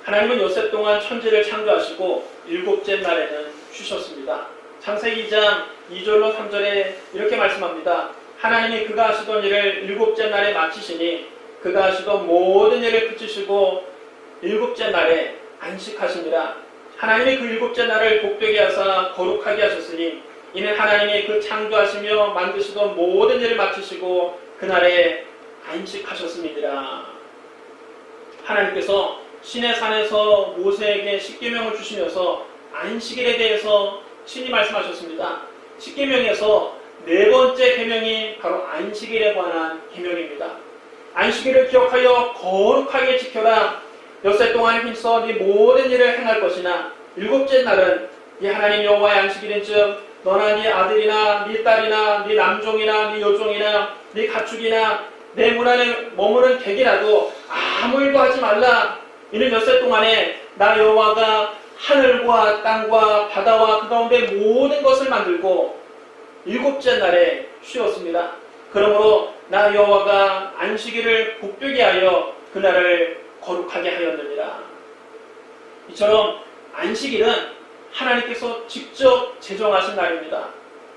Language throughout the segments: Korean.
하나님은 엿새 동안 천지를 창조하시고 일곱째 날에는 쉬셨습니다. 창세기 2장 2절로 3절에 이렇게 말씀합니다. 하나님이 그가 하시던 일을 일곱째 날에 마치시니 그가 하시던 모든 일을 그치시고 일곱째 날에 안식하시니라. 하나님이 그 일곱째 날을 복되게 하사 거룩하게 하셨으니 이는 하나님이 그 창조하시며 만드시던 모든 일을 마치시고 그날에 안식하셨음이니라. 하나님께서 시내산에서 모세에게 십계명을 주시면서 안식일에 대해서 신이 말씀하셨습니다. 십계명에서 네 번째 계명이 바로 안식일에 관한 계명입니다. 안식일을 기억하여 거룩하게 지켜라. 엿새 동안 힘써 네 모든 일을 행할 것이나 일곱째 날은 네 하나님 여호와의 안식일인즉 너나 네 아들이나 네 딸이나 네 남종이나 네 여종이나 네 가축이나 내 문 안에 머무는 객이라도 아무 일도 하지 말라. 이는 엿새 동안에 나 여호와가 하늘과 땅과 바다와 그 가운데 모든 것을 만들고 일곱째 날에 쉬었습니다. 그러므로 나 여호와가 안식일을 복되게 하여 그날을 거룩하게 하였느니라. 이처럼 안식일은 하나님께서 직접 제정하신 날입니다.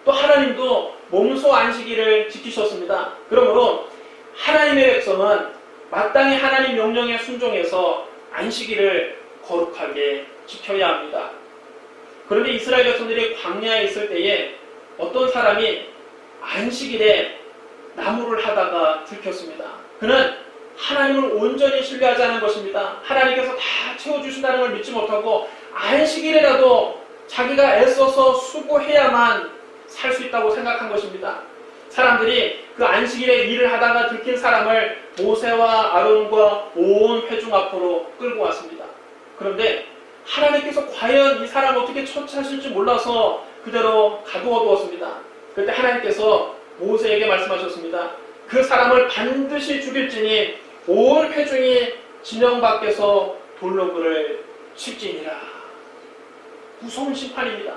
또 하나님도 몸소 안식일을 지키셨습니다. 그러므로 하나님의 백성은 마땅히 하나님 명령에 순종해서 안식일을 거룩하게 지켜야 합니다. 그런데 이스라엘 백성들이 광야에 있을 때에 어떤 사람이 안식일에 나무를 하다가 들켰습니다. 그는 하나님을 온전히 신뢰하지 않은 것입니다. 하나님께서 다 채워주신다는 걸 믿지 못하고 안식일에라도 자기가 애써서 수고해야만 살 수 있다고 생각한 것입니다. 사람들이 그 안식일에 일을 하다가 들킨 사람을 모세와 아론과 온 회중 앞으로 끌고 왔습니다. 그런데 하나님께서 과연 이 사람을 어떻게 처치하실지 몰라서 그대로 가두어 두었습니다. 그때 하나님께서 모세에게 말씀하셨습니다. 그 사람을 반드시 죽일지니 온 회중이 진영 밖에서 돌로 그를 칠지니라. 무서운 심판입니다.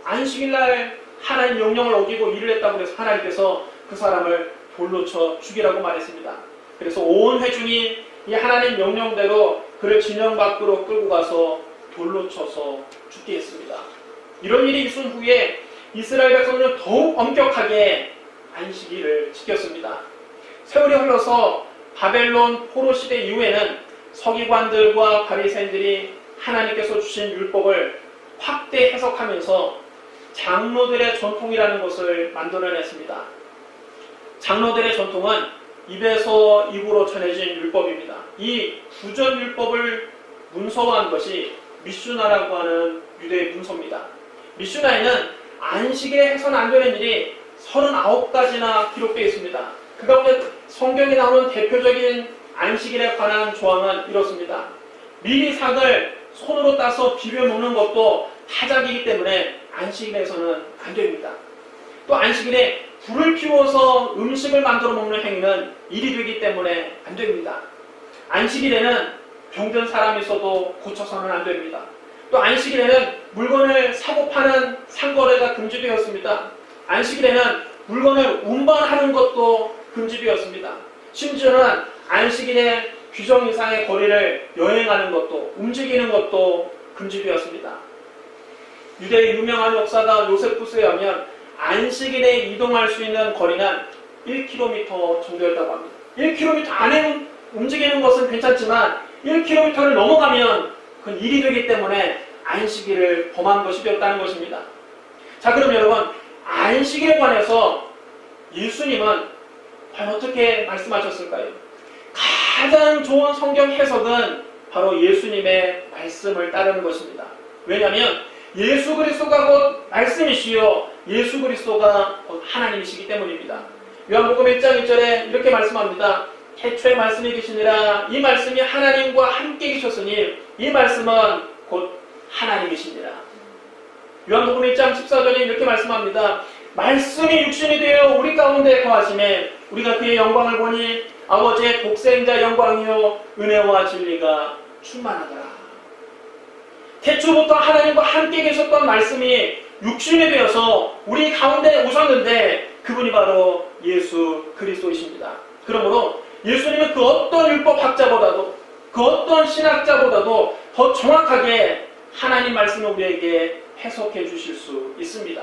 안식일날 하나님 명령을 어기고 일을 했다고 해서 하나님께서 그 사람을 돌로 쳐 죽이라고 말했습니다. 그래서 온 회중이 이 하나님 명령대로 그를 진영 밖으로 끌고 가서 돌로 쳐서 죽게 했습니다. 이런 일이 있은 후에 이스라엘 백성들은 더욱 엄격하게 안식일을 지켰습니다. 세월이 흘러서 바벨론 포로 시대 이후에는 서기관들과 바리새인들이 하나님께서 주신 율법을 확대 해석하면서 장로들의 전통이라는 것을 만들어냈습니다. 장로들의 전통은 입에서 입으로 전해진 율법입니다. 이 구전 율법을 문서화한 것이 미슈나라고 하는 유대의 문서입니다. 미슈나에는 안식일에 해서는 안 되는 일이 39가지나 기록되어 있습니다. 그 가운데 성경에 나오는 대표적인 안식일에 관한 조항은 이렇습니다. 미리삭을 손으로 따서 비벼 먹는 것도 타작이기 때문에 안식일에서는 안 됩니다. 또 안식일에 불을 피워서 음식을 만들어 먹는 행위는 일이 되기 때문에 안 됩니다. 안식일에는 병든 사람이 있어도 고쳐서는 안 됩니다. 또 안식일에는 물건을 사고 파는 상거래가 금지되었습니다. 안식일에는 물건을 운반하는 것도 금지되었습니다. 심지어는 안식일에 규정 이상의 거리를 여행하는 것도 움직이는 것도 금지되었습니다. 유대의 유명한 역사가 요세푸스에 의하면 안식일에 이동할 수 있는 거리는 1km 정도였다고 합니다. 1km 안에 움직이는 것은 괜찮지만 1km를 넘어가면 그건 일이 되기 때문에 안식일을 범한 것이 되었다는 것입니다. 자, 그럼 여러분, 안식일에 관해서 예수님은 과연 어떻게 말씀하셨을까요? 가장 좋은 성경 해석은 바로 예수님의 말씀을 따르는 것입니다. 왜냐하면 예수 그리스도가 곧 말씀이시요 예수 그리스도가 곧 하나님이시기 때문입니다. 요한복음 1장 1절에 이렇게 말씀합니다. 태초에 말씀이 계시니라. 이 말씀이 하나님과 함께 계셨으니 이 말씀은 곧 하나님이시니라. 요한복음 1장 14절에 이렇게 말씀합니다. 말씀이 육신이 되어 우리 가운데 거하심에 우리가 그의 영광을 보니 아버지의 독생자 영광이요 은혜와 진리가 충만하더라. 태초부터 하나님과 함께 계셨던 말씀이 육신이 되어서 우리 가운데 오셨는데 그분이 바로 예수 그리스도이십니다. 그러므로 예수님은 그 어떤 율법학자보다도 그 어떤 신학자보다도 더 정확하게 하나님 말씀을 우리에게 해석해 주실 수 있습니다.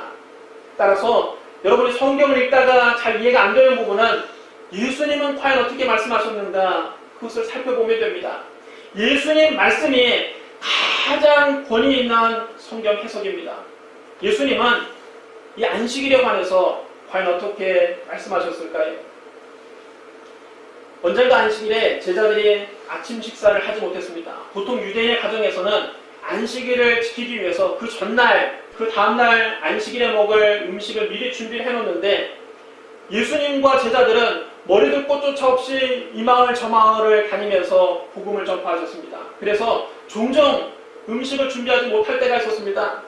따라서 여러분이 성경을 읽다가 잘 이해가 안 되는 부분은 예수님은 과연 어떻게 말씀하셨는가 그것을 살펴보면 됩니다. 예수님 말씀이 가장 권위 있는 성경 해석입니다. 예수님은 이 안식일에 관해서 과연 어떻게 말씀하셨을까요? 언젠가 안식일에 제자들이 아침 식사를 하지 못했습니다. 보통 유대인의 가정에서는 안식일을 지키기 위해서 그 전날, 그 다음날 안식일에 먹을 음식을 미리 준비를 해놓는데 예수님과 제자들은 머리들 꽃조차 없이 이 마을 저 마을을 다니면서 복음을 전파하셨습니다. 그래서 종종 음식을 준비하지 못할 때가 있었습니다.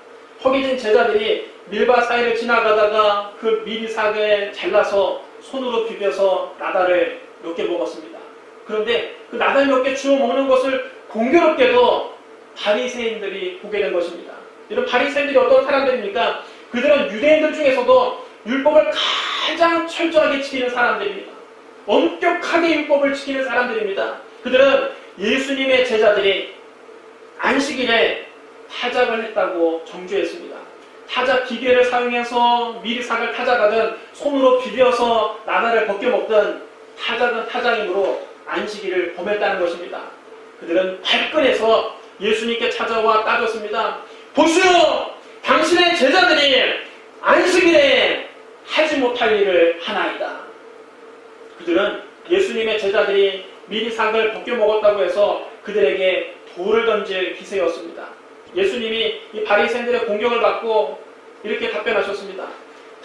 허기진 제자들이 밀밭 사이를 지나가다가 그 밀이삭을 잘라서 손으로 비벼서 나달을 몇 개 먹었습니다. 그런데 그 나달 몇 개 주워 먹는 것을 공교롭게도 바리새인들이 보게 된 것입니다. 이런 바리새인들이 어떤 사람들입니까? 그들은 유대인들 중에서도 율법을 가장 철저하게 지키는 사람들입니다. 엄격하게 율법을 지키는 사람들입니다. 그들은 예수님의 제자들이 안식일에 타작을 했다고 정죄했습니다. 타작 기계를 사용해서 미리삭을 타작하든 손으로 비벼서 나달을 벗겨 먹든 타작은 타작이므로 안식일을 범했다는 것입니다. 그들은 발끈해서 예수님께 찾아와 따졌습니다. 보시오! 당신의 제자들이 안식일에 하지 못할 일을 하나이다. 그들은 예수님의 제자들이 미리삭을 벗겨 먹었다고 해서 그들에게 돌을 던질 기세였습니다. 예수님이 이 바리새인들의 공격을 받고 이렇게 답변하셨습니다.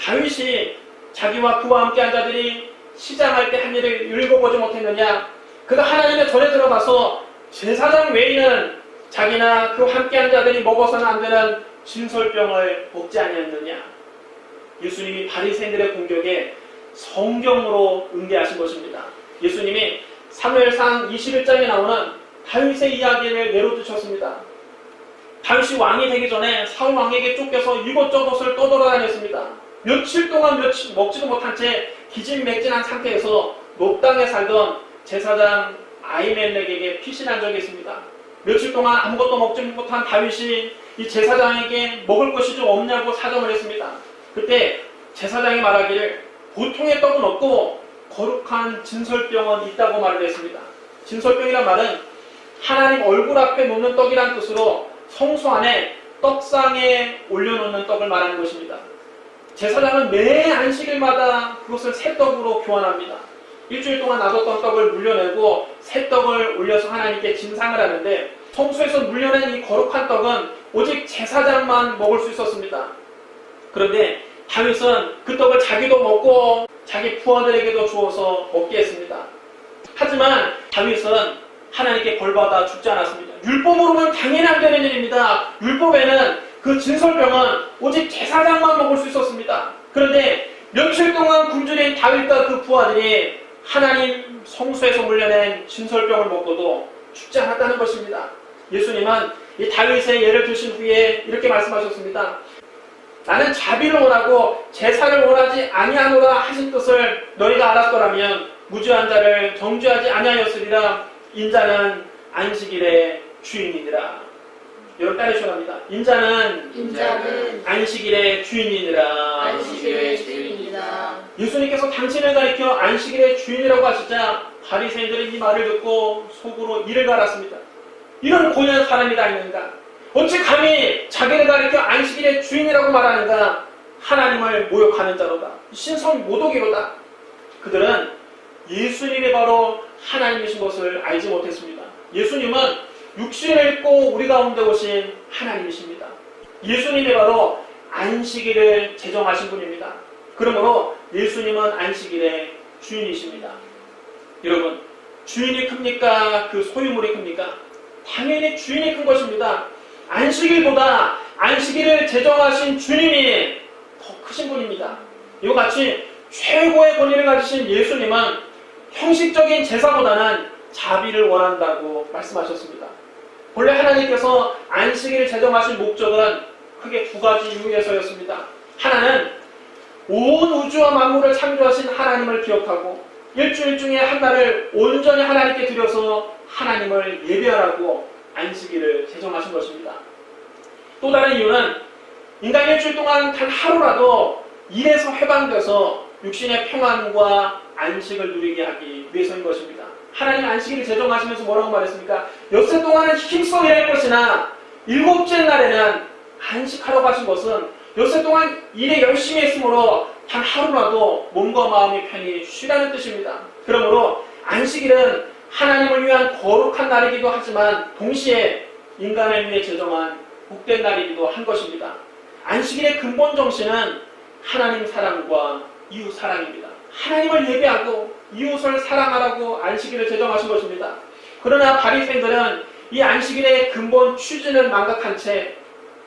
다윗이 자기와 그와 함께한 자들이 시장할 때 한 일을 읽어보지 못했느냐? 그가 하나님의 전에 들어가서 제사장 외에는 자기나 그 함께한 자들이 먹어서는 안 되는 진설병을 먹지 아니했느냐? 예수님이 바리새인들의 공격에 성경으로 응대하신 것입니다. 예수님이 사무엘상 21장에 나오는 다윗의 이야기를 내려두셨습니다. 다윗이 왕이 되기 전에 사울 왕에게 쫓겨서 이곳저곳을 떠돌아다녔습니다. 며칠 동안 먹지도 못한 채 기진맥진한 상태에서 높 땅에 살던 제사장 아히멜렉에게 피신한 적이 있습니다. 며칠 동안 아무것도 먹지 못한 다윗이 이 제사장에게 먹을 것이 좀 없냐고 사정을 했습니다. 그때 제사장이 말하기를 보통의 떡은 없고 거룩한 진설병은 있다고 말을 했습니다. 진설병이란 말은 하나님 얼굴 앞에 놓는 떡이란 뜻으로 성소 안에 떡상에 올려놓는 떡을 말하는 것입니다. 제사장은 매 안식일마다 그것을 새 떡으로 교환합니다. 일주일 동안 놔뒀던 떡을 물려내고 새 떡을 올려서 하나님께 진상을 하는데 성소에서 물려낸 이 거룩한 떡은 오직 제사장만 먹을 수 있었습니다. 그런데 다윗은 그 떡을 자기도 먹고 자기 부하들에게도 주어서 먹게 했습니다. 하지만 다윗은 하나님께 벌받아 죽지 않았습니다. 율법으로는 당연히 안 되는 일입니다. 율법에는 그 진설병은 오직 제사장만 먹을 수 있었습니다. 그런데 며칠 동안 굶주린 다윗과 그 부하들이 하나님 성소에서 물려낸 진설병을 먹고도 죽지 않았다는 것입니다. 예수님은 이 다윗의 예를 드신 후에 이렇게 말씀하셨습니다. 나는 자비를 원하고 제사를 원하지 아니하노라 하신 뜻을 너희가 알았더라면 무죄한 자를 정죄하지 아니하였으리라. 인자는 안식일의 주인이니라. 여러분 따르셔갑니다. 인자는 안식일의 주인이니라. 안식일의 주인이다. 예수님께서 당신을 가리켜 안식일의 주인이라고 하시자 바리새인들은 이 말을 듣고 속으로 이를 갈았습니다. 이런 고연한 사람이 다 있는가? 어찌 감히 자기를 가리켜 안식일의 주인이라고 말하는가? 하나님을 모욕하는 자로다. 신성 모독이로다. 그들은 예수님이 바로 하나님이신 것을 알지 못했습니다. 예수님은 육신을 입고 우리 가운데 오신 하나님이십니다. 예수님이 바로 안식일을 제정하신 분입니다. 그러므로 예수님은 안식일의 주인이십니다. 여러분, 주인이 큽니까? 그 소유물이 큽니까? 당연히 주인이 큰 것입니다. 안식일보다 안식일을 제정하신 주님이 더 크신 분입니다. 이와 같이 최고의 권위를 가지신 예수님은 형식적인 제사보다는 자비를 원한다고 말씀하셨습니다. 본래 하나님께서 안식일을 제정하신 목적은 크게 두 가지 이유에서였습니다. 하나는 온 우주와 만물을 창조하신 하나님을 기억하고 일주일 중에 한 날을 온전히 하나님께 드려서 하나님을 예배하라고 안식일을 제정하신 것입니다. 또 다른 이유는 인간 일주일 동안 단 하루라도 일에서 해방돼서 육신의 평안과 안식을 누리게 하기 위해서인 것입니다. 하나님 안식일을 제정하시면서 뭐라고 말했습니까? 엿새 동안은 힘써 일할 것이나 일곱째 날에는 안식하라고 하신 것은 엿새 동안 일에 열심히 했으므로 단 하루라도 몸과 마음이 편히 쉬라는 뜻입니다. 그러므로 안식일은 하나님을 위한 거룩한 날이기도 하지만 동시에 인간을 위해 제정한 복된 날이기도 한 것입니다. 안식일의 근본 정신은 하나님 사랑과 이웃 사랑입니다. 하나님을 예배하고 이웃을 사랑하라고 안식일을 제정하신 것입니다. 그러나 바리새인들은 이 안식일의 근본 취지를 망각한 채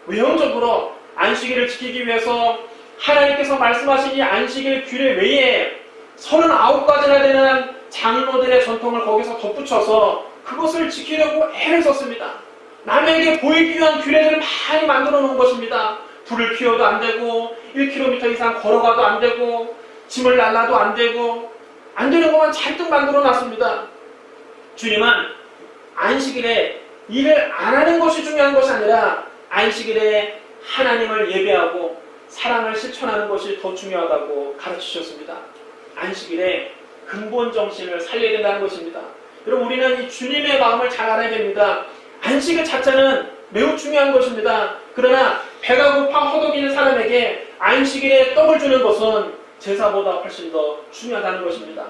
외형적으로 안식일을 지키기 위해서 하나님께서 말씀하신 이 안식일 규례 외에 39가지나 되는 장로들의 전통을 거기서 덧붙여서 그것을 지키려고 애를 썼습니다. 남에게 보이기 위한 규례들을 많이 만들어 놓은 것입니다. 불을 피워도 안 되고 1km 이상 걸어가도 안 되고 짐을 날라도 안 되고 안 되는 것만 잔뜩 만들어 놨습니다. 주님은 안식일에 일을 안 하는 것이 중요한 것이 아니라 안식일에 하나님을 예배하고 사랑을 실천하는 것이 더 중요하다고 가르치셨습니다. 안식일에 근본 정신을 살려야 된다는 것입니다. 여러분, 우리는 이 주님의 마음을 잘 알아야 됩니다. 안식일 자체는 매우 중요한 것입니다. 그러나 배가 고파 허덕이는 사람에게 안식일에 떡을 주는 것은 제사보다 훨씬 더 중요하다는 것입니다.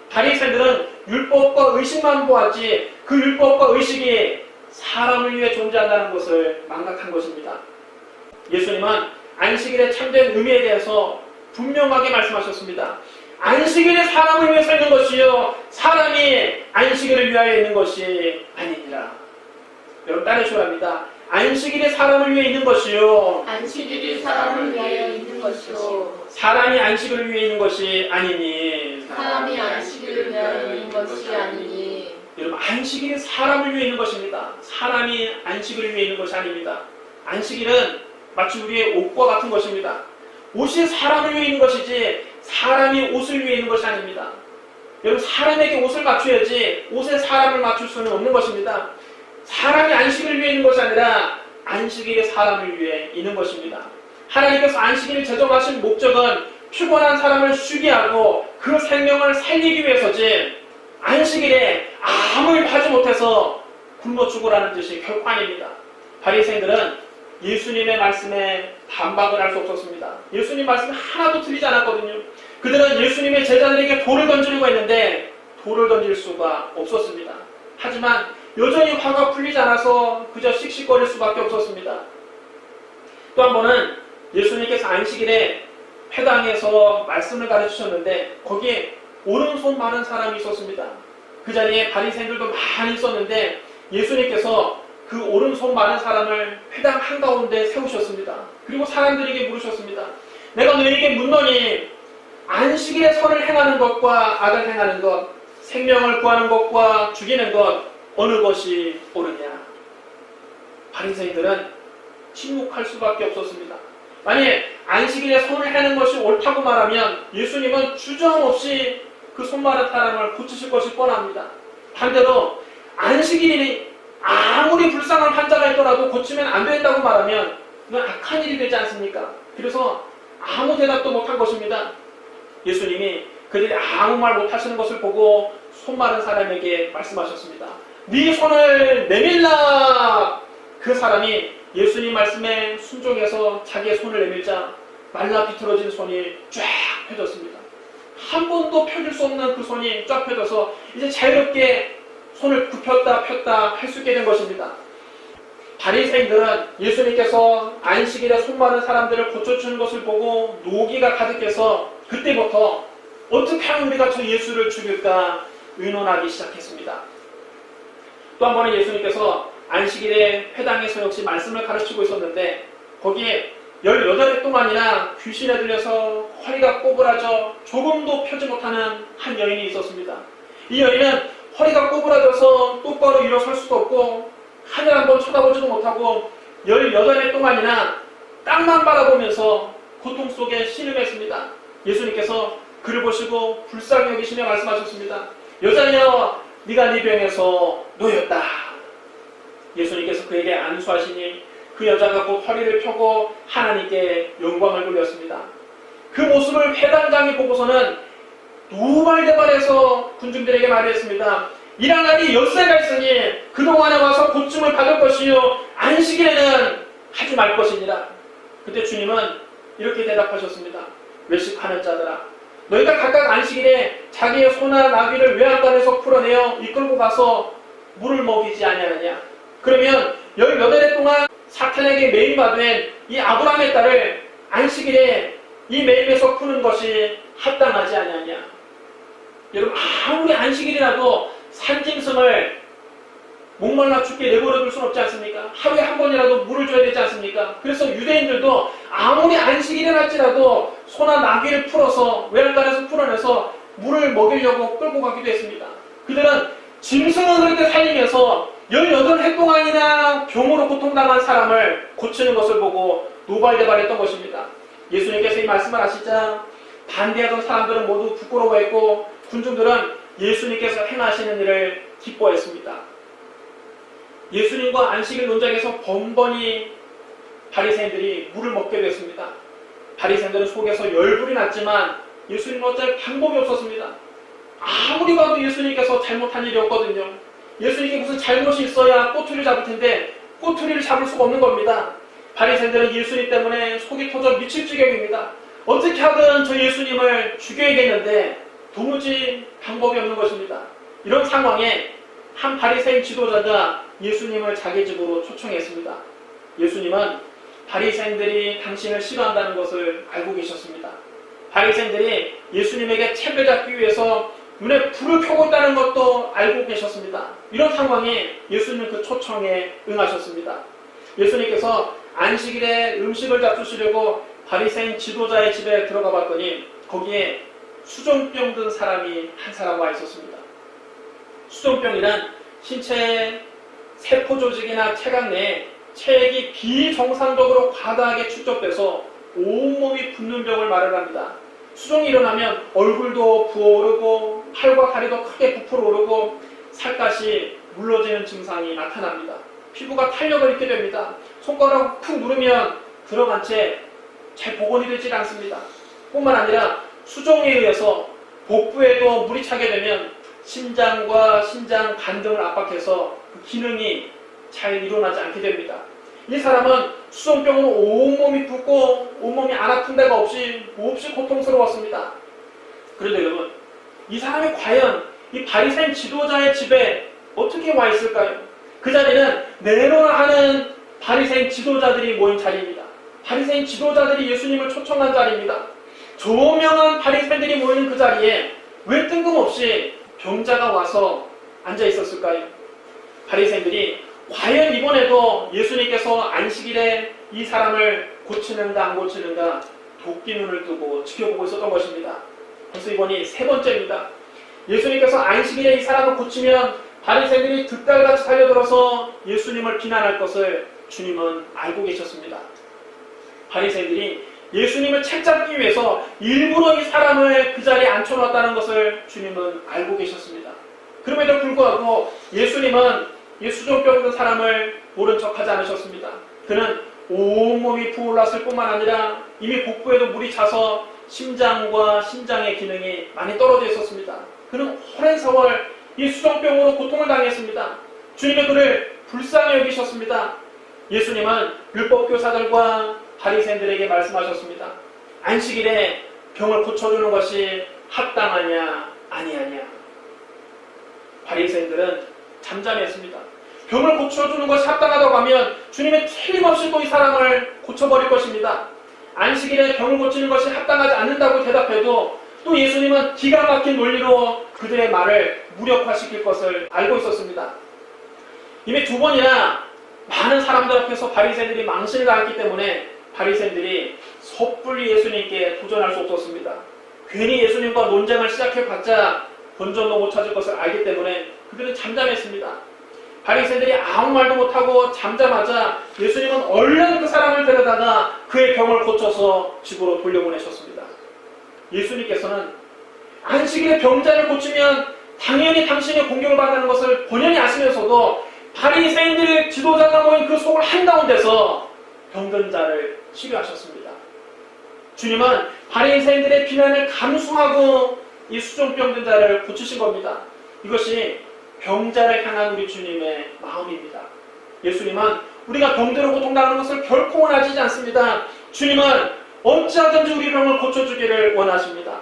바리새인들은 율법과 의식만 보았지 그 율법과 의식이 사람을 위해 존재한다는 것을 망각한 것입니다. 예수님은 안식일의 참된 의미에 대해서 분명하게 말씀하셨습니다. 안식일이 사람을 위해서 있는 것이요 사람이 안식일을 위하여 있는 것이 아니니라. 여러분 따르시기 바랍니다. 안식일이 사람을 위해 있는 것이요 안식일이 사람을 위하여 있는 것이요 사람이 안식을 위해 있는 것이 아니니. 사람이 안식일을 위하여 있는 것이 아니니. 여러분, 안식일이 사람을 위해 있는 것입니다. 사람이 안식을 위해 있는 것이 아닙니다. 안식일은 마치 우리의 옷과 같은 것입니다. 옷이 사람을 위해 있는 것이지 사람이 옷을 위해 있는 것이 아닙니다. 여러분, 사람에게 옷을 맞춰야지 옷에 사람을 맞출 수는 없는 것입니다. 사람이 안식일을 위해 있는 것이 아니라 안식일이 사람을 위해 있는 것입니다. 하나님께서 안식일을 제정하신 목적은 피곤한 사람을 쉬게 하고 그 생명을 살리기 위해서지 안식일에 아무 일 하지 못해서 굶어 죽으라는 뜻이 결코 아닙니다. 바리새인들은 예수님의 말씀에 반박을 할 수 없었습니다. 예수님 말씀이 하나도 틀리지 않았거든요. 그들은 예수님의 제자들에게 돌을 던지려고 했는데 돌을 던질 수가 없었습니다. 하지만 여전히 화가 풀리지 않아서 그저 씩씩거릴 수밖에 없었습니다. 또 한 번은 예수님께서 안식일에 회당에서 말씀을 가르치셨는데 거기에 오른손 많은 사람이 있었습니다. 그 자리에 바리새인들도 많이 있었는데 예수님께서 그 오른손 많은 사람을 회당 한가운데 세우셨습니다. 그리고 사람들에게 물으셨습니다. 내가 너희에게 묻노니 안식일에 선을 행하는 것과 악을 행하는 것, 생명을 구하는 것과 죽이는 것 어느 것이 옳으냐? 바리새인들은 침묵할 수밖에 없었습니다. 만약 안식일에 손을 해는 것이 옳다고 말하면 예수님은 주저함없이 그 손 마른 사람을 고치실 것이 뻔합니다. 반대로 안식일이 아무리 불쌍한 환자가 있더라도 고치면 안 된다고 말하면 이건 악한 일이 되지 않습니까? 그래서 아무 대답도 못한 것입니다. 예수님이 그들이 아무 말 못하시는 것을 보고 손 마른 사람에게 말씀하셨습니다. 네 손을 내밀라! 그 사람이 예수님 말씀에 순종해서 자기의 손을 내밀자 말라 비틀어진 손이 쫙 펴졌습니다. 한 번도 펴질 수 없는 그 손이 쫙 펴져서 이제 자유롭게 손을 굽혔다 폈다 할 수 있게 된 것입니다. 바리새인들은 예수님께서 안식일에 손 마른 사람들을 고쳐주는 것을 보고 노기가 가득해서 그때부터 어떻게 하면 우리가 저 예수를 죽일까 의논하기 시작했습니다. 또 한 번은 예수님께서 안식일에 회당에서 역시 말씀을 가르치고 있었는데 거기에 18해 동안이나 귀신에 들려서 허리가 꼬부라져 조금도 펴지 못하는 한 여인이 있었습니다. 이 여인은 허리가 꼬부라져서 똑바로 일어설 수도 없고 하늘 한번 쳐다보지도 못하고 18해 동안이나 땅만 바라보면서 고통 속에 신음했습니다. 예수님께서 그를 보시고 불쌍히 여기시며 말씀하셨습니다. 여자여, 네가 네 병에서 놓였다. 예수님께서 그에게 안수하시니 그 여자가 곧 허리를 펴고 하나님께 영광을 돌렸습니다. 그 모습을 회당장이 보고서는 노발대발해서 군중들에게 말했습니다. 일할 날이 엿새가 있으니 그동안에 와서 고침을 받을 것이요 안식일에는 하지 말 것이니라. 그때 주님은 이렇게 대답하셨습니다. 외식하는 자들아, 너희가 각각 안식일에 자기의 소나 나귀를 외양간에서 풀어내어 이끌고 가서 물을 먹이지 아니하느냐. 그러면 18해 동안 사탄에게 매임받은 이 아브라함의 딸을 안식일에 이 매임에서 푸는 것이 합당하지 아니하냐. 여러분, 아무리 안식일이라도 산짐승을 목말라 죽게 내버려 둘 수는 없지 않습니까? 하루에 한 번이라도 물을 줘야 되지 않습니까? 그래서 유대인들도 아무리 안식일이라 할지라도 소나 나귀를 풀어서 외양간에서 풀어내서 물을 먹이려고 끌고 가기도 했습니다. 그들은 짐승을 그렇게 살리면서 18해 동안이나 병으로 고통당한 사람을 고치는 것을 보고 노발대발했던 것입니다. 예수님께서 이 말씀을 하시자 반대하던 사람들은 모두 부끄러워했고 군중들은 예수님께서 행하시는 일을 기뻐했습니다. 예수님과 안식일 논쟁에서 번번이 바리새인들이 물을 먹게 됐습니다. 바리새인들은 속에서 열불이 났지만 예수님은 어쩔 방법이 없었습니다. 아무리 봐도 예수님께서 잘못한 일이 없거든요. 예수님께 무슨 잘못이 있어야 꼬투리를 잡을 텐데 꼬투리를 잡을 수가 없는 겁니다. 바리새인들은 예수님 때문에 속이 터져 미칠 지경입니다. 어떻게 하든 저 예수님을 죽여야겠는데 도무지 방법이 없는 것입니다. 이런 상황에 한 바리새인 지도자가 예수님을 자기 집으로 초청했습니다. 예수님은 바리새인들이 당신을 싫어한다는 것을 알고 계셨습니다. 바리새인들이 예수님에게 책을 잡기 위해서 눈에 불을 켜고 있다는 것도 알고 계셨습니다. 이런 상황에 예수님은 그 초청에 응하셨습니다. 예수님께서 안식일에 음식을 잡수시려고 바리새인 지도자의 집에 들어가 봤더니 거기에 수종병 든 사람이 한 사람 와 있었습니다. 수종병이란 신체의 세포 조직이나 체각 내에 체액이 비정상적으로 과다하게 축적돼서 온몸이 붓는 병을 말을 합니다. 수종이 일어나면 얼굴도 부어오르고 팔과 다리도 크게 부풀어 오르고 살갗이 물러지는 증상이 나타납니다. 피부가 탄력을 잃게 됩니다. 손가락을 푹 누르면 들어간 채 잘 복원이 되지 않습니다. 뿐만 아니라 수종에 의해서 복부에도 물이 차게 되면 심장과 신장, 간 등을 압박해서 그 기능이 잘 일어나지 않게 됩니다. 이 사람은 수종병으로 온몸이 붓고 온몸이 안 아픈 데가 없이 몹시 고통스러웠습니다. 그런데 여러분, 이 사람이 과연 이 바리새인 지도자의 집에 어떻게 와 있을까요? 그 자리는 네로나 하는 바리새인 지도자들이 모인 자리입니다. 바리새인 지도자들이 예수님을 초청한 자리입니다. 조명한 바리새인들이 모이는 그 자리에 왜 뜬금없이 병자가 와서 앉아 있었을까요? 바리새인들이 과연 이번에도 예수님께서 안식일에 이 사람을 고치는가 안 고치는가 도끼 눈을 뜨고 지켜보고 있었던 것입니다. 벌써 이번이 세 번째입니다. 예수님께서 안식일에 이 사람을 고치면 바리새인들이 득달같이 달려들어서 예수님을 비난할 것을 주님은 알고 계셨습니다. 바리새인들이 예수님을 책잡기 위해서 일부러 이 사람을 그 자리에 앉혀놨다는 것을 주님은 알고 계셨습니다. 그럼에도 불구하고 예수님은 이 수종병 든 사람을 모른 척하지 않으셨습니다. 그는 온몸이 부을났을 뿐만 아니라 이미 복부에도 물이 차서 심장과 신장의 기능이 많이 떨어져 있었습니다. 그는 오랜 세월 이 수종병으로 고통을 당했습니다. 주님은 그를 불쌍히 여기셨습니다. 예수님은 율법교사들과 바리새인들에게 말씀하셨습니다. 안식일에 병을 고쳐주는 것이 합당하냐 아니하냐. 바리새인들은 잠잠했습니다. 병을 고쳐주는 것이 합당하다고 하면 주님은 틀림없이 또 이 사람을 고쳐버릴 것입니다. 안식일에 병을 고치는 것이 합당하지 않는다고 대답해도 또 예수님은 기가 막힌 논리로 그들의 말을 무력화시킬 것을 알고 있었습니다. 이미 두 번이나 많은 사람들 앞에서 바리새인들이 망신을 당했기 때문에 바리새인들이 섣불리 예수님께 도전할 수 없었습니다. 괜히 예수님과 논쟁을 시작해봤자 본전도 못 찾을 것을 알기 때문에 그들은 잠잠했습니다. 바리새인들이 아무 말도 못하고 잠잠하자 예수님은 얼른 그 사람을 데려다가 그의 병을 고쳐서 집으로 돌려보내셨습니다. 예수님께서는 안식일에 병자를 고치면 당연히 당신의 공격을 받는 것을 본연히 아시면서도 바리새인들 지도자가 모인 그 속을 한가운데서 병든 자를 치료하셨습니다. 주님은 바리새인들의 비난을 감수하고 이 수종병든 자를 고치신 겁니다. 이것이 병자를 향한 우리 주님의 마음입니다. 예수님은 우리가 병들어 고통당하는 것을 결코 원하지 않습니다. 주님은 어찌하든지 우리 병을 고쳐주기를 원하십니다.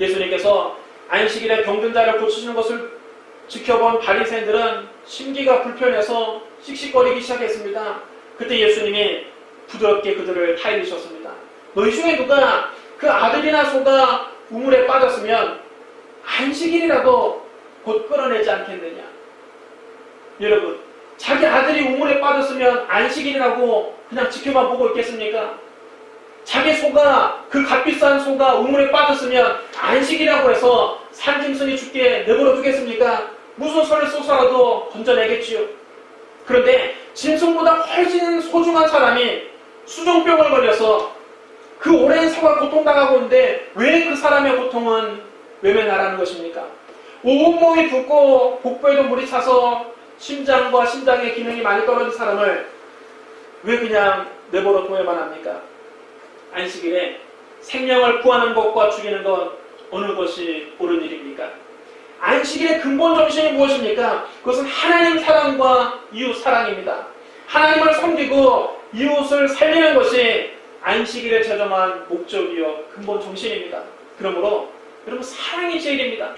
예수님께서 안식일에 병든 자를 고치시는 것을 지켜본 바리새인들은 심기가 불편해서 씩씩거리기 시작했습니다. 그때 예수님이 부드럽게 그들을 타이르셨습니다. 너희 중에 누가 그 아들이나 소가 우물에 빠졌으면 안식일이라도 곧 끌어내지 않겠느냐. 여러분, 자기 아들이 우물에 빠졌으면 안식일이라고 그냥 지켜만 보고 있겠습니까? 자기 소가, 그 값비싼 소가 우물에 빠졌으면 안식이라고 해서 산짐승이 죽게 내버려 두겠습니까? 무슨 수를 쏘서라도 건져내겠지요. 그런데 짐승보다 훨씬 소중한 사람이 수종병을 걸려서 그 오랜 세월 고통당하고 있는데 왜 그 사람의 고통은 외면하라는 것입니까? 온몸이 붓고 복부에도 물이 차서 심장과 심장의 기능이 많이 떨어진 사람을 왜 그냥 내버려 둬야만 합니까? 안식일에 생명을 구하는 것과 죽이는 것 어느 것이 옳은 일입니까? 안식일의 근본 정신이 무엇입니까? 그것은 하나님 사랑과 이웃 사랑입니다. 하나님을 섬기고 이웃을 살리는 것이 안식일에 제정한 목적이요 근본 정신입니다. 그러므로 여러분, 사랑이 제일입니다.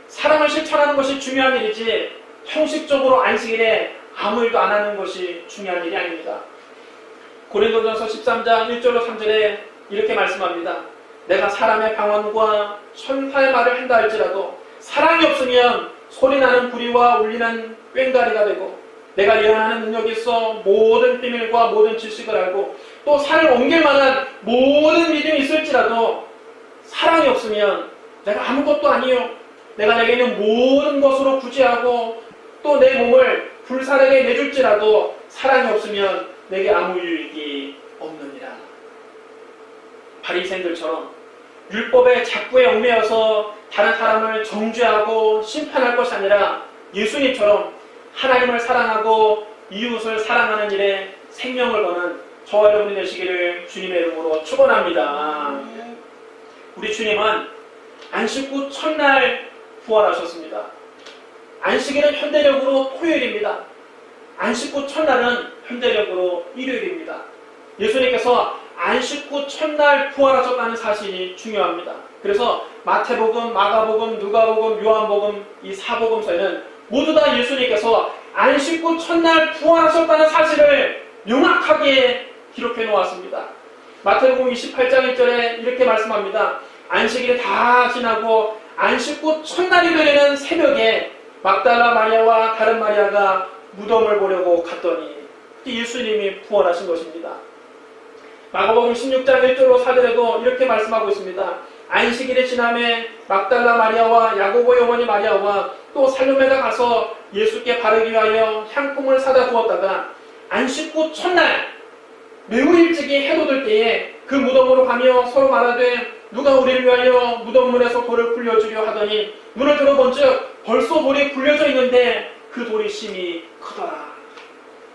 사랑을 실천하는 것이 중요한 일이지 형식적으로 안식일에 아무 일도 안 하는 것이 중요한 일이 아닙니다. 고린도전서 13장 1절로 3절에 이렇게 말씀합니다. 내가 사람의 방언과 천사의 말을 한다 할지라도 사랑이 없으면 소리나는 부리와 울리는 꽹과리가 되고, 내가 예언하는 능력이 있어 모든 비밀과 모든 지식을 알고 또 산을 옮길 만한 모든 믿음이 있을지라도 사랑이 없으면 내가 아무것도 아니요. 내가 내게 있는 모든 것으로 구제하고 또 내 몸을 불사르게 내줄지라도 사랑이 없으면 내게 아무 유익이 없느니라. 바리새인들처럼 율법의 작부에 얽매여서 다른 사람을 정죄하고 심판할 것이 아니라 예수님처럼 하나님을 사랑하고 이웃을 사랑하는 일에 생명을 거는 저와 여러분이 되시기를 주님의 이름으로 축원합니다. 우리 주님은 안식 후 첫날 부활하셨습니다. 안식일은 현대력으로 토요일입니다. 안식 후 첫날은 현대력으로 일요일입니다. 예수님께서 안식 후 첫날 부활하셨다는 사실이 중요합니다. 그래서 마태복음, 마가복음, 누가복음, 요한복음 이 사복음서에는 모두 다 예수님께서 안식 후 첫날 부활하셨다는 사실을 명확하게 기록해 놓았습니다. 마태복음 28장 1절에 이렇게 말씀합니다. 안식일이 다 지나고 안식 후 첫날이 되는 새벽에 막달라 마리아와 다른 마리아가 무덤을 보려고 갔더니 예수님이 부활하신 것입니다. 마가복음 16장 1절로 4절에도 이렇게 말씀하고 있습니다. 안식일이 지남에 막달라 마리아와 야고보의 어머니 마리아와 또 살로메가 가서 예수께 바르기 위하여 향품을 사다 두었다가 안식 후 첫날 매우 일찍이 해도 될 때에 그 무덤으로 가며 서로 말하되 누가 우리를 위하여 무덤문에서 돌을 굴려주려 하더니 문을 들어본즉 벌써 돌이 굴려져 있는데 그 돌이 심히 크더라.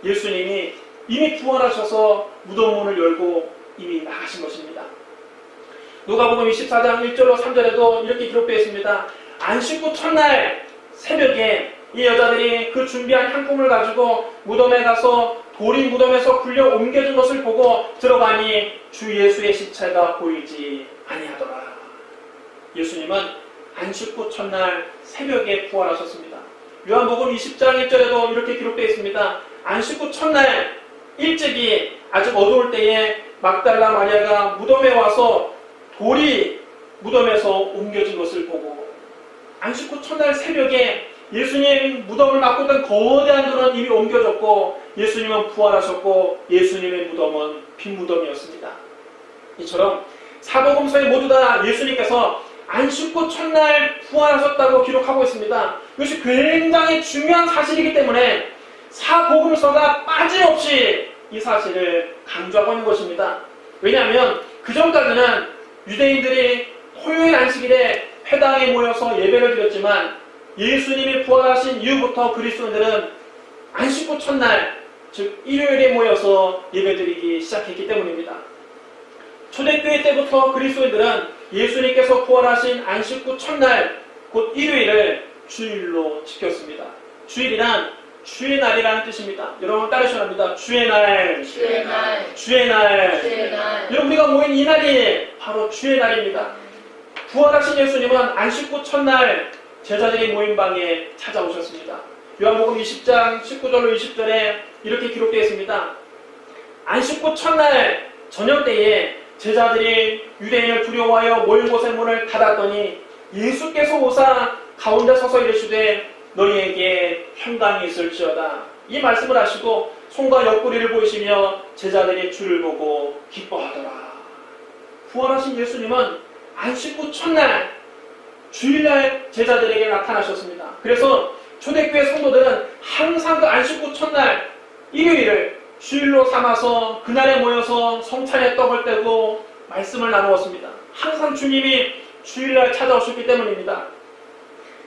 예수님이 이미 부활하셔서 무덤문을 열고 이미 나가신 것입니다. 누가복음 24장 1절로 3절에도 이렇게 기록되어 있습니다. 안식 후 첫날 새벽에 이 여자들이 그 준비한 향품을 가지고 무덤에 가서 돌이 무덤에서 굴려 옮겨진 것을 보고 들어가니 주 예수의 시체가 보이지 아니하더라. 예수님은 안식 후 첫날 새벽에 부활하셨습니다. 요한복음 20장 1절에도 이렇게 기록되어 있습니다. 안식 후 첫날 일찍이 아직 어두울 때에 막달라 마리아가 무덤에 와서 돌이 무덤에서 옮겨진 것을 보고, 안식 후 첫날 새벽에 예수님 무덤을 막고 있던 거대한 돌은 이미 옮겨졌고 예수님은 부활하셨고 예수님의 무덤은 빈 무덤이었습니다. 이처럼 사복음서에 모두 다 예수님께서 안식 후 첫날 부활하셨다고 기록하고 있습니다. 이것이 굉장히 중요한 사실이기 때문에 사복음서가 빠짐없이 이 사실을 강조하고 있는 것입니다. 왜냐하면 그 전까지는 유대인들이 토요일 안식일에 회당에 모여서 예배를 드렸지만 예수님이 부활하신 이후부터 그리스도인들은 안식구 첫날, 즉 일요일에 모여서 예배드리기 시작했기 때문입니다. 초대교회 때부터 그리스도인들은 예수님께서 부활하신 안식구 첫날, 곧 일요일을 주일로 지켰습니다. 주일이란 주의 날이라는 뜻입니다. 여러분 따르셔야 합니다. 주의 날, 주의 날, 주의 날. 주의 날. 여러분 우리가 모인 이 날이 바로 주의 날입니다. 부활하신 예수님은 안식구 첫날 제자들이 모인 방에 찾아오셨습니다. 요한복음 20장 19절로 20절에 이렇게 기록되어 있습니다. 안식구 첫날 저녁때에 제자들이 유대인을 두려워하여 모인 곳의 문을 닫았더니 예수께서 오사 가운데 서서 이르시되 너희에게 평강이 있을지어다. 이 말씀을 하시고 손과 옆구리를 보이시며 제자들이 주를 보고 기뻐하더라. 부활하신 예수님은 안식구 첫날 주일날 제자들에게 나타나셨습니다. 그래서 초대교회 성도들은 항상 그 안식구 첫날 일요일을 주일로 삼아서 그날에 모여서 성찬의 떡을 떼고 말씀을 나누었습니다. 항상 주님이 주일날 찾아오셨기 때문입니다.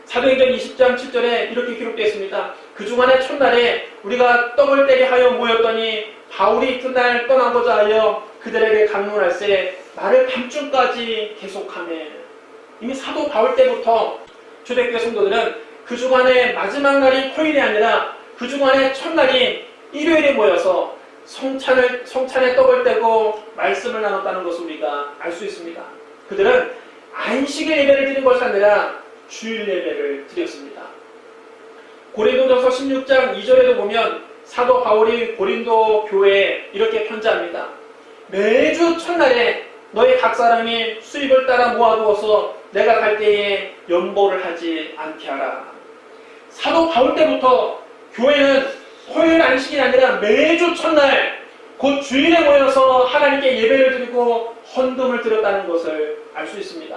사도행전 20장 7절에 이렇게 기록되어 있습니다. 그 주간의 첫날에 우리가 떡을 떼게 하여 모였더니 바울이 이튿날 떠나고자 하여 그들에게 강론할세 말을 밤중까지 계속하네. 이미 사도 바울 때부터 초대교회 성도들은 그 주간의 마지막 날인 토요일이 아니라 그 주간의 첫날인 일요일에 모여서 성찬의 떡을 떼고 말씀을 나눴다는 것을 우리가 알 수 있습니다. 그들은 안식일 예배를 드린 것이 아니라 주일 예배를 드렸습니다. 고린도전서 16장 2절에도 보면 사도 바울이 고린도 교회에 이렇게 편지합니다. 매주 첫날에 너희 각 사람이 수입을 따라 모아두어서 내가 갈 때에 연보를 하지 않게 하라. 사도 바울 때부터 교회는 토요일 안식이 아니라 매주 첫날 곧 주일에 모여서 하나님께 예배를 드리고 헌금을 드렸다는 것을 알 수 있습니다.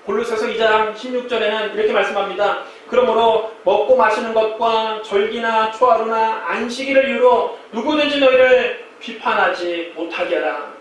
골로새서 2장 16절에는 이렇게 말씀합니다. 그러므로 먹고 마시는 것과 절기나 초하루나 안식일을 이유로 누구든지 너희를 비판하지 못하게 하라.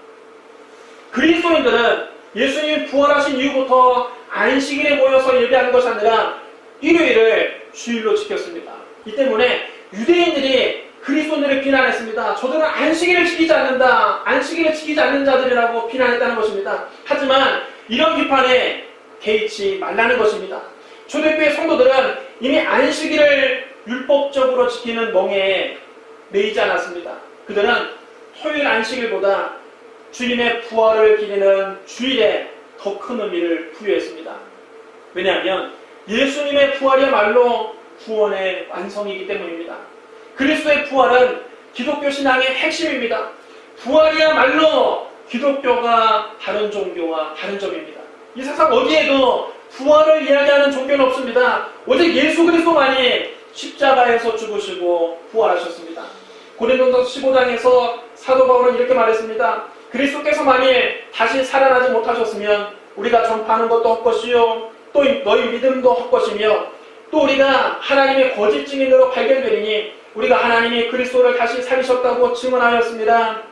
그리스도인들은 예수님이 부활하신 이후부터 안식일에 모여서 예배하는 것이 아니라 일요일을 주일로 지켰습니다. 이 때문에 유대인들이 그리스도인들을 비난했습니다. 저들은 안식일을 지키지 않는다. 안식일을 지키지 않는 자들이라고 비난했다는 것입니다. 하지만 이런 비판에 개의치 말라는 것입니다. 초대교회 성도들은 이미 안식일을 율법적으로 지키는 멍에에 매이지 않았습니다. 그들은 토요일 안식일보다 주님의 부활을 기리는 주일에 더 큰 의미를 부여했습니다. 왜냐하면 예수님의 부활이야말로 구원의 완성이기 때문입니다. 그리스도의 부활은 기독교 신앙의 핵심입니다. 부활이야말로 기독교가 다른 종교와 다른 점입니다. 이 세상 어디에도 부활을 이야기하는 종교는 없습니다. 오직 예수 그리스도만이 십자가에서 죽으시고 부활하셨습니다. 고린도전서 15장에서 사도 바울은 이렇게 말했습니다. 그리스도께서 만일 다시 살아나지 못하셨으면 우리가 전파하는 것도 헛것이요 또 너희 믿음도 헛것이며 또 우리가 하나님의 거짓 증인으로 발견되리니 우리가 하나님이 그리스도를 다시 살리셨다고 증언하였습니다.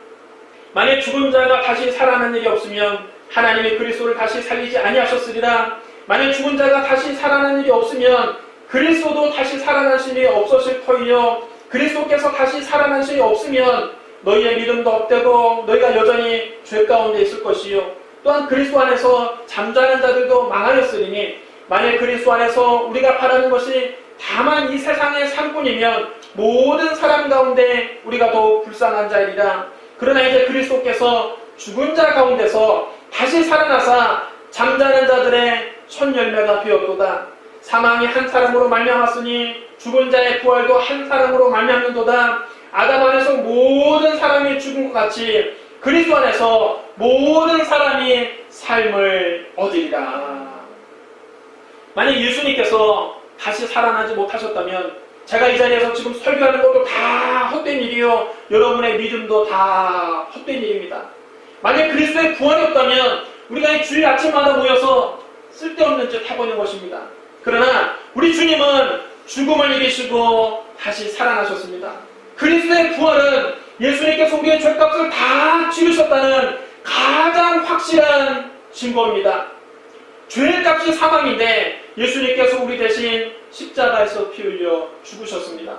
만일 죽은 자가 다시 살아난 일이 없으면 하나님이 그리스도를 다시 살리지 아니하셨으리라. 만일 죽은 자가 다시 살아난 일이 없으면 그리스도도 다시 살아나신 일이 없으실 터이요 그리스도께서 다시 살아나신 일이 없으면 너희의 믿음도 헛되고 너희가 여전히 죄 가운데 있을 것이요 또한 그리스도 안에서 잠자는 자들도 망하였으리니 만일 그리스도 안에서 우리가 바라는 것이 다만 이 세상의 삶뿐이면 모든 사람 가운데 우리가 더욱 불쌍한 자이리라. 그러나 이제 그리스도께서 죽은 자 가운데서 다시 살아나사 잠자는 자들의 첫 열매가 되었도다. 사망이 한 사람으로 말미암았으니 죽은 자의 부활도 한 사람으로 말미암는도다. 아담 안에서 모든 사람이 죽은 것 같이 그리스도 안에서 모든 사람이 삶을 얻으리라. 만약 예수님께서 다시 살아나지 못하셨다면 제가 이 자리에서 지금 설교하는 것도 다 헛된 일이요 여러분의 믿음도 다 헛된 일입니다. 만약 그리스도의 부활이 없다면 우리가 이 주일 아침마다 모여서 쓸데없는 짓 하고 있는 것입니다. 그러나 우리 주님은 죽음을 이기시고 다시 살아나셨습니다. 그리스도의 부활은 예수님께서 우리의 죄값을 다 치르셨다는 가장 확실한 증거입니다. 죄의 값이 사망인데 예수님께서 우리 대신 십자가에서 피 흘려 죽으셨습니다.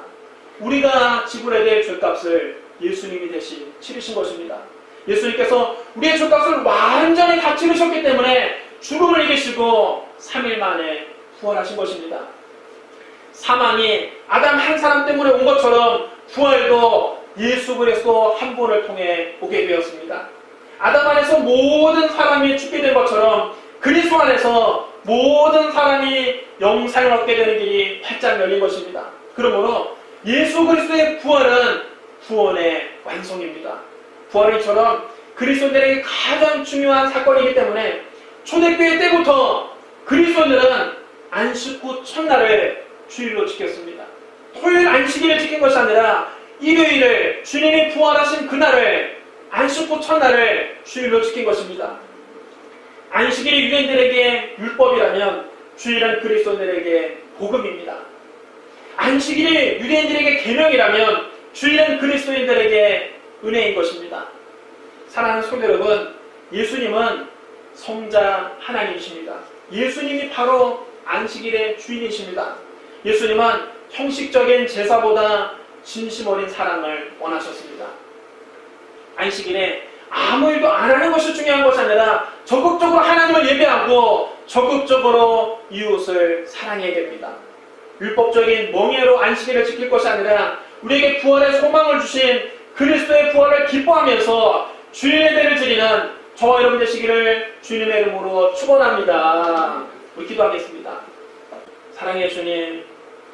우리가 지불해야 될 죄값을 예수님이 대신 치르신 것입니다. 예수님께서 우리의 죄값을 완전히 다 치르셨기 때문에 죽음을 이기시고 3일 만에 부활하신 것입니다. 사망이 아담 한 사람 때문에 온 것처럼 부활도 예수 그리스도 한 분을 통해 오게 되었습니다. 아담 안에서 모든 사람이 죽게 된 것처럼 그리스도 안에서 모든 사람이 영생을 얻게 되는 길이 활짝 열린 것입니다. 그러므로 예수 그리스도의 부활은 구원의 완성입니다. 부활은 이처럼 그리스도인들에게 가장 중요한 사건이기 때문에 초대교회 때부터 그리스도인들은 안식 후 첫날을 주일로 지켰습니다. 토요일 안식일을 지킨 것이 아니라 일요일을 주님이 부활하신 그날을 안식 후 첫날을 주일로 지킨 것입니다. 안식일이 유대인들에게 율법이라면 주일은 그리스도인들에게 복음입니다. 안식일이 유대인들에게 계명이라면 주일은 그리스도인들에게 은혜인 것입니다. 사랑하는 성도 여러분, 예수님은 성자 하나님이십니다. 예수님이 바로 안식일의 주인이십니다. 예수님은 형식적인 제사보다 진심 어린 사랑을 원하셨습니다. 안식일에 아무 일도 안 하는 것이 중요한 것이 아니라 적극적으로 하나님을 예배하고 적극적으로 이웃을 사랑해야 됩니다. 율법적인 멍에로 안식일을 지킬 것이 아니라 우리에게 부활의 소망을 주신 그리스도의 부활을 기뻐하면서 주일 예배를 드리는 저와 여러분 되시기를 주님의 이름으로 축원합니다. 우리 기도하겠습니다. 사랑의 주님,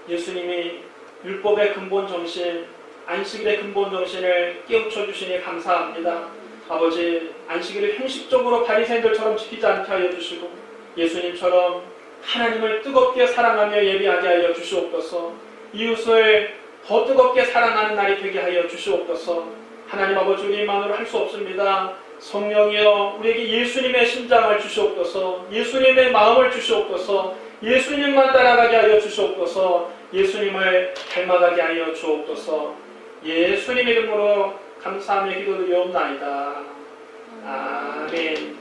예수님이 율법의 근본 정신, 안식일의 근본 정신을 깨우쳐 주시니 감사합니다. 아버지, 안식일을 형식적으로 바리새인들처럼 지키지 않게 하여 주시고 예수님처럼 하나님을 뜨겁게 사랑하며 예배하게 하여 주시옵소서. 이웃을 더 뜨겁게 사랑하는 날이 되게 하여 주시옵소서. 하나님 아버지, 우리만으로 할 수 없습니다. 성령이여 우리에게 예수님의 심장을 주시옵소서. 예수님의 마음을 주시옵소서. 예수님만 따라가게 하여 주시옵소서. 예수님을 닮아가게 하여 주옵소서. 예수님 이름으로 감사하며 기도드리옵나이다. 아멘.